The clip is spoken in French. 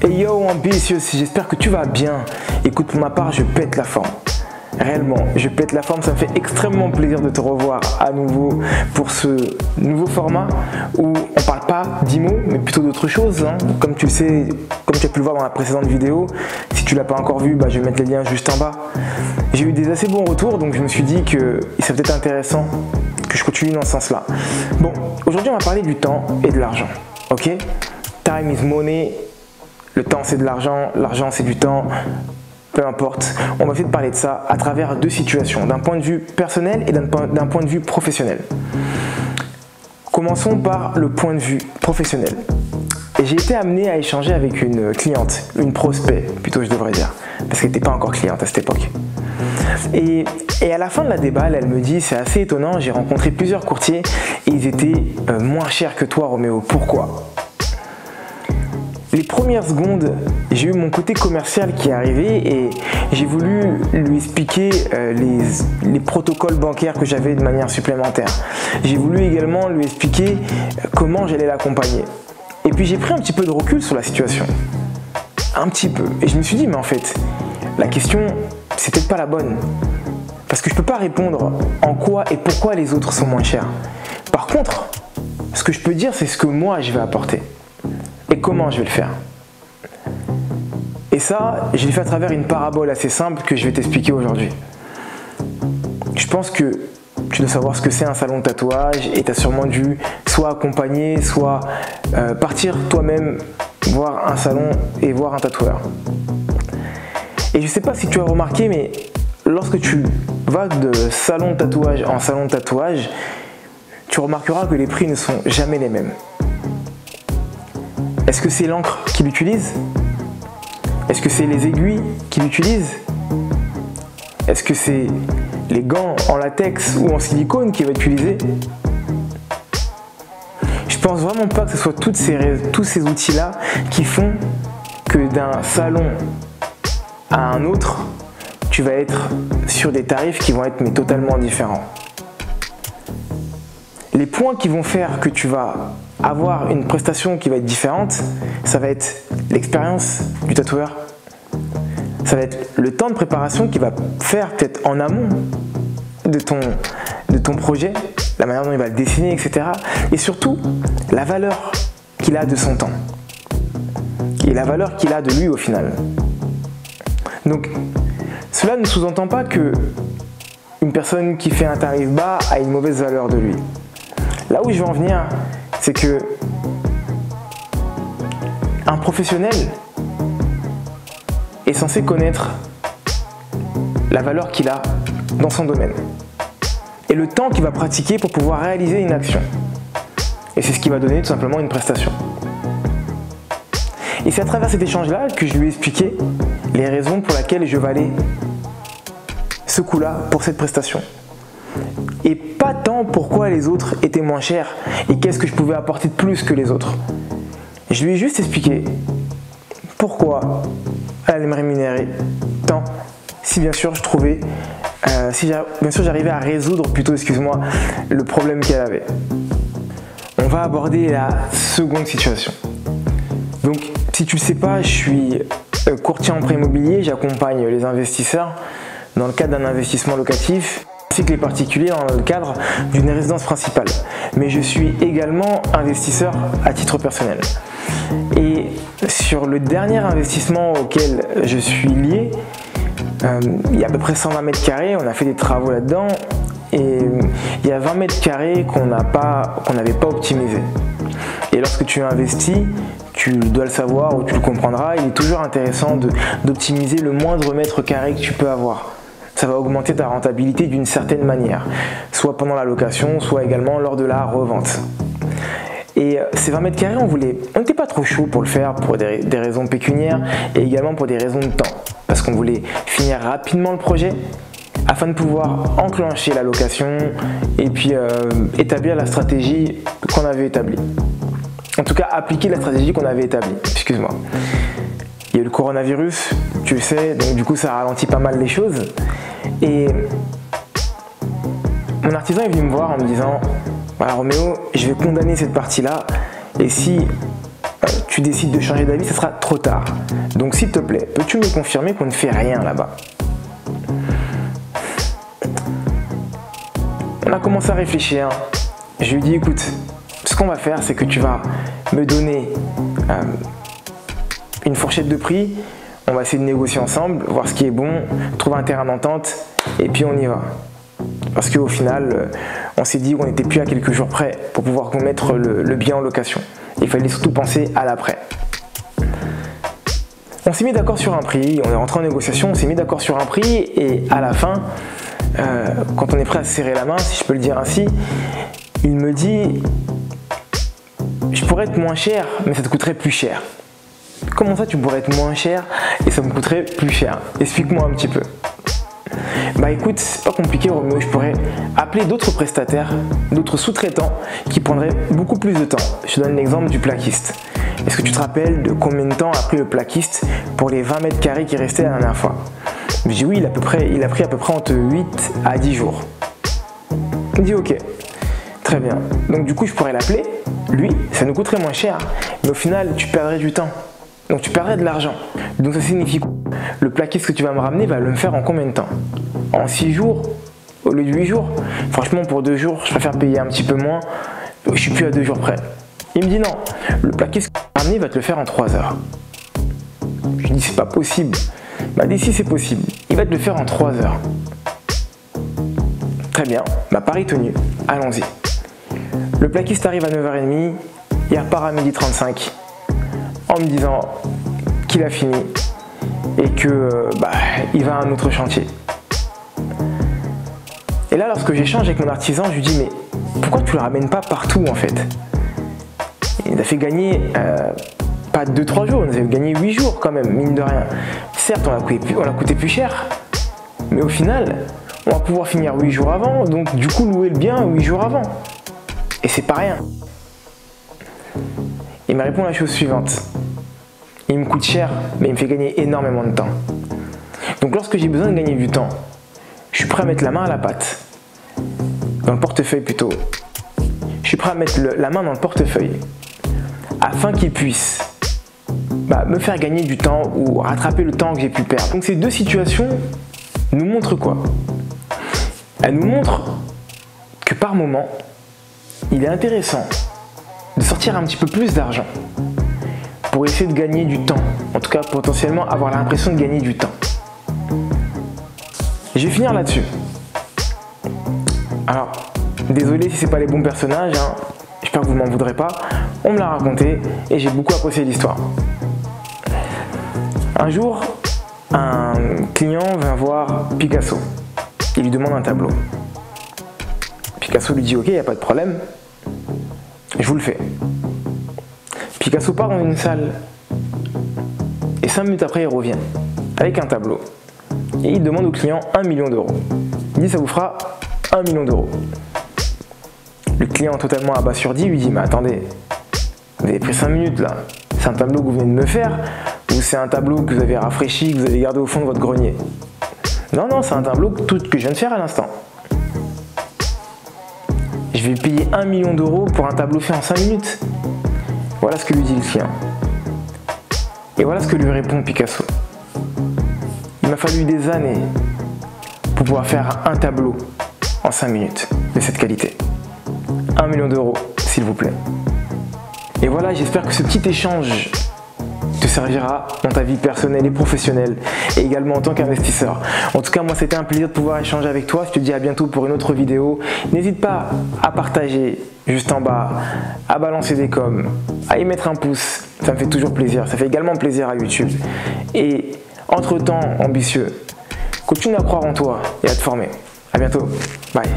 Hey yo ambitious, j'espère que tu vas bien. Écoute, pour ma part, je pète la forme. Réellement, je pète la forme, ça me fait extrêmement plaisir de te revoir à nouveau pour ce nouveau format où on parle pas d'IMO, mais plutôt d'autre chose. Comme tu le sais, comme tu as pu le voir dans la précédente vidéo, si tu l'as pas encore vu, je vais mettre les liens juste en bas. J'ai eu des assez bons retours, donc je me suis dit que il serait peut-être intéressant que je continue dans ce sens-là. Bon, aujourd'hui on va parler du temps et de l'argent, ok? Time is money, le temps c'est de l'argent c'est du temps. Peu importe, on va essayer de parler de ça à travers deux situations, d'un point de vue personnel et d'un point de vue professionnel. Commençons par le point de vue professionnel. J'ai été amené à échanger avec une cliente, une prospect plutôt je devrais dire, parce qu'elle n'était pas encore cliente à cette époque. Et à la fin de la déballe, elle me dit, c'est assez étonnant, j'ai rencontré plusieurs courtiers et ils étaient moins chers que toi Roméo, pourquoi ? Les premières secondes, j'ai eu mon côté commercial qui est arrivé et j'ai voulu lui expliquer les protocoles bancaires que j'avais de manière supplémentaire. J'ai voulu également lui expliquer comment j'allais l'accompagner. Et puis j'ai pris un petit peu de recul sur la situation. Un petit peu. Et je me suis dit, mais en fait, la question, c'est peut-être pas la bonne. Parce que je peux pas répondre en quoi et pourquoi les autres sont moins chers. Par contre, ce que je peux dire, c'est ce que moi je vais apporter. Et comment je vais le faire. Et ça, je l'ai fait à travers une parabole assez simple que je vais t'expliquer aujourd'hui. Je pense que tu dois savoir ce que c'est un salon de tatouage et tu as sûrement dû soit accompagner, soit partir toi-même voir un salon et voir un tatoueur. Et je ne sais pas si tu as remarqué, mais lorsque tu vas de salon de tatouage en salon de tatouage, tu remarqueras que les prix ne sont jamais les mêmes. Est-ce que c'est l'encre qu'il utilise? Est-ce que c'est les aiguilles qu'il utilise? Est-ce que c'est les gants en latex ou en silicone qu'il va utiliser? Je pense vraiment pas que ce soit tous ces outils-là qui font que d'un salon à un autre, tu vas être sur des tarifs qui vont être mais totalement différents. Les points qui vont faire que tu vas avoir une prestation qui va être différente, ça va être l'expérience du tatoueur, ça va être le temps de préparation qu'il va faire peut-être en amont de ton projet, la manière dont il va le dessiner, etc. Et surtout, la valeur qu'il a de son temps et la valeur qu'il a de lui au final. Donc, cela ne sous-entend pas que une personne qui fait un tarif bas a une mauvaise valeur de lui. Là où je veux en venir, c'est que un professionnel est censé connaître la valeur qu'il a dans son domaine et le temps qu'il va pratiquer pour pouvoir réaliser une action. Et c'est ce qui va donner tout simplement une prestation. Et c'est à travers cet échange-là que je lui ai expliqué les raisons pour lesquelles je valais ce coût-là pour cette prestation. Et pas tant pourquoi les autres étaient moins chers et qu'est-ce que je pouvais apporter de plus que les autres. Je lui ai juste expliqué pourquoi elle allait me rémunérer tant si bien sûr je trouvais, bien sûr j'arrivais à résoudre plutôt, excuse-moi, le problème qu'elle avait. On va aborder la seconde situation. Donc si tu ne le sais pas, je suis courtier en prêt immobilier, j'accompagne les investisseurs dans le cadre d'un investissement locatif, ainsi que les particuliers dans le cadre d'une résidence principale. Mais je suis également investisseur à titre personnel. Et sur le dernier investissement auquel je suis lié, il y a à peu près 120 mètres carrés, on a fait des travaux là-dedans et il y a 20 mètres carrés qu'on n'avait pas optimisé. Et lorsque tu investis, tu dois le savoir ou tu le comprendras, il est toujours intéressant d'optimiser le moindre mètre carré que tu peux avoir. Ça va augmenter ta rentabilité d'une certaine manière, soit pendant la location, soit également lors de la revente. Et ces 20 mètres carrés, on n'était pas trop chaud pour le faire pour des raisons pécuniaires et également pour des raisons de temps. Parce qu'on voulait finir rapidement le projet afin de pouvoir enclencher la location et puis établir la stratégie qu'on avait établie. En tout cas, appliquer la stratégie qu'on avait établie, excuse-moi. Il y a eu le coronavirus, tu le sais, donc du coup ça ralentit pas mal les choses. Et mon artisan est venu me voir en me disant « Voilà Roméo, je vais condamner cette partie-là et si tu décides de changer d'avis, ce sera trop tard. Donc s'il te plaît, peux-tu me confirmer qu'on ne fait rien là-bas? On a commencé à réfléchir. Je lui ai dit, écoute, ce qu'on va faire, c'est que tu vas me donner une fourchette de prix. On va essayer de négocier ensemble, voir ce qui est bon, trouver un terrain d'entente, et puis on y va. Parce qu'au final, on s'est dit qu'on n'était plus à quelques jours près pour pouvoir mettre le bien en location. Il fallait surtout penser à l'après. On s'est mis d'accord sur un prix, on est rentré en négociation, on s'est mis d'accord sur un prix, et à la fin, quand on est prêt à se serrer la main, si je peux le dire ainsi, il me dit « Je pourrais être moins cher, mais ça te coûterait plus cher. » Comment ça tu pourrais être moins cher et ça me coûterait plus cher? Explique-moi un petit peu. Bah écoute, c'est pas compliqué Roméo, je pourrais appeler d'autres prestataires, d'autres sous-traitants qui prendraient beaucoup plus de temps. Je te donne l'exemple du plaquiste. Est-ce que tu te rappelles de combien de temps a pris le plaquiste pour les 20 mètres carrés qui restaient la dernière fois? Je dis oui, il a pris à peu près entre 8 à 10 jours. Il me dit ok, très bien. Donc du coup je pourrais l'appeler, lui, ça nous coûterait moins cher, mais au final tu perdrais du temps. Donc tu perdrais de l'argent. Donc ça signifie quoi? Le plaquiste que tu vas me ramener va le faire en combien de temps? En 6 jours au lieu de 8 jours? Franchement pour 2 jours, je préfère payer un petit peu moins. Je suis plus à 2 jours près. Il me dit non, le plaquiste que tu vas me ramener va te le faire en 3 heures. Je lui dis c'est pas possible. Bah d'ici c'est possible. Il va te le faire en 3 heures. Très bien, bah pari tenu, allons-y. Le plaquiste arrive à 9h30, il repart à 12h35. En me disant qu'il a fini et que il va à un autre chantier. Et là, lorsque j'échange avec mon artisan, je lui dis mais pourquoi tu le ramènes pas partout en fait? Il a fait gagner pas 2-3 jours, il a fait gagner 8 jours quand même, mine de rien. Certes, on l'a coûté plus cher, mais au final, on va pouvoir finir 8 jours avant, donc du coup louer le bien 8 jours avant. Et c'est pas rien. Il me répond la chose suivante. Il me coûte cher, mais il me fait gagner énormément de temps. Donc lorsque j'ai besoin de gagner du temps, je suis prêt à mettre la main à la pâte. Dans le portefeuille plutôt. Je suis prêt à mettre la main dans le portefeuille. Afin qu'il puisse me faire gagner du temps ou rattraper le temps que j'ai pu perdre. Donc ces deux situations nous montrent quoi? Elles nous montrent que par moment, il est intéressant de sortir un petit peu plus d'argent pour essayer de gagner du temps, en tout cas potentiellement avoir l'impression de gagner du temps. Je vais finir là-dessus. Alors, désolé si c'est pas les bons personnages, hein. J'espère que vous m'en voudrez pas. On me l'a raconté et j'ai beaucoup apprécié l'histoire. Un jour, un client vient voir Picasso. Il lui demande un tableau. Picasso lui dit ok, il n'y a pas de problème. Je vous le fais. Picasso part dans une salle et 5 minutes après il revient avec un tableau et il demande au client 1 million d'euros. Il dit ça vous fera 1 million d'euros. Le client totalement abasourdi lui dit mais attendez, vous avez pris 5 minutes là, c'est un tableau que vous venez de me faire ou c'est un tableau que vous avez rafraîchi, que vous avez gardé au fond de votre grenier? Non, non, c'est un tableau que je viens de faire à l'instant. Je vais payer 1 million d'euros pour un tableau fait en 5 minutes. Voilà ce que lui dit le client. Et voilà ce que lui répond Picasso. Il m'a fallu des années pour pouvoir faire un tableau en 5 minutes de cette qualité. 1 million d'euros, s'il vous plaît. Et voilà, j'espère que ce petit échange te servira dans ta vie personnelle et professionnelle et également en tant qu'investisseur. En tout cas, moi, c'était un plaisir de pouvoir échanger avec toi. Je te dis à bientôt pour une autre vidéo. N'hésite pas à partager juste en bas, à balancer des coms, à y mettre un pouce. Ça me fait toujours plaisir. Ça fait également plaisir à YouTube. Et entre-temps, ambitieux, continue à croire en toi et à te former. À bientôt. Bye.